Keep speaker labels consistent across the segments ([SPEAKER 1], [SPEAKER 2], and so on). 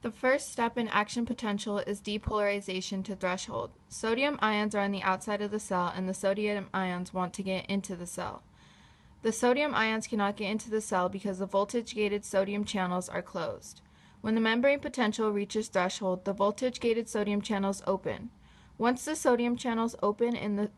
[SPEAKER 1] The first step in action potential is depolarization to threshold. Sodium ions are on the outside of the cell, and the sodium ions want to get into the cell. The sodium ions cannot get into the cell because the voltage-gated sodium channels are closed. When the membrane potential reaches threshold, the voltage-gated sodium channels open. Once the sodium channels open,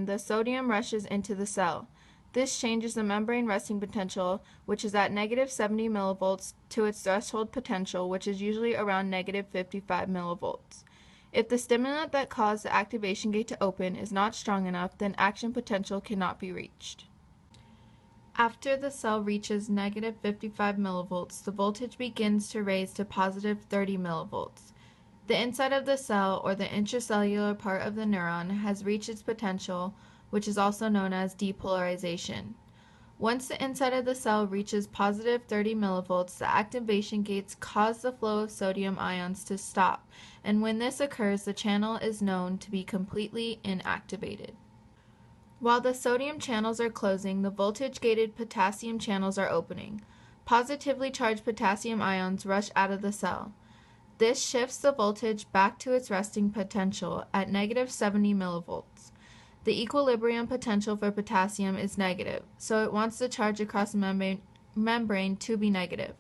[SPEAKER 1] the sodium rushes into the cell. This changes the membrane resting potential, which is at negative 70 millivolts, to its threshold potential, which is usually around negative 55 millivolts. If the stimulant that caused the activation gate to open is not strong enough, then action potential cannot be reached. After the cell reaches negative 55 millivolts, the voltage begins to raise to positive 30 millivolts. The inside of the cell, or the intracellular part of the neuron, has reached its potential, which is also known as depolarization. Once the inside of the cell reaches positive 30 millivolts, the activation gates cause the flow of sodium ions to stop, and when this occurs, the channel is known to be completely inactivated. While the sodium channels are closing, the voltage-gated potassium channels are opening. Positively charged potassium ions rush out of the cell. This shifts the voltage back to its resting potential at negative 70 millivolts. The equilibrium potential for potassium is negative, so it wants the charge across the membrane to be negative.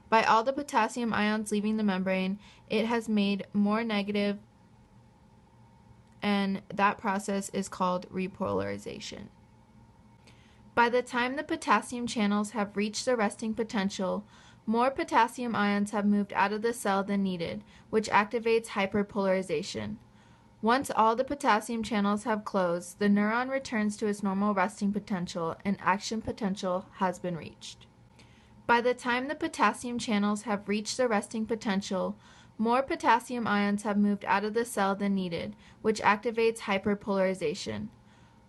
[SPEAKER 1] By all the potassium ions leaving the membrane, it has made more negative, and that process is called repolarization. By the time the potassium channels have reached the resting potential, more potassium ions have moved out of the cell than needed, which activates hyperpolarization. Once all the potassium channels have closed, the neuron returns to its normal resting potential, and action potential has been reached. By the time the potassium channels have reached the resting potential, more potassium ions have moved out of the cell than needed, which activates hyperpolarization.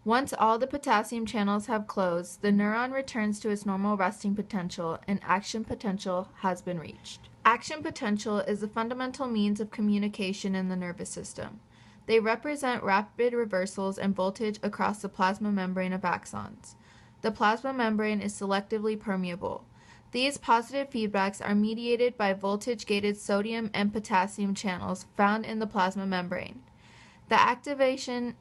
[SPEAKER 1] Once all the potassium channels have closed, the neuron returns to its normal resting potential, and action potential has been reached. Action potential is the fundamental means of communication in the nervous system. They represent rapid reversals in voltage across the plasma membrane of axons. The plasma membrane is selectively permeable. These positive feedbacks are mediated by voltage-gated sodium and potassium channels found in the plasma membrane. The action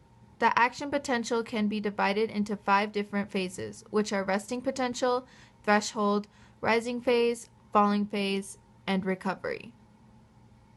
[SPEAKER 1] potential can be divided into 5 different phases, which are resting potential, threshold, rising phase, falling phase, and recovery.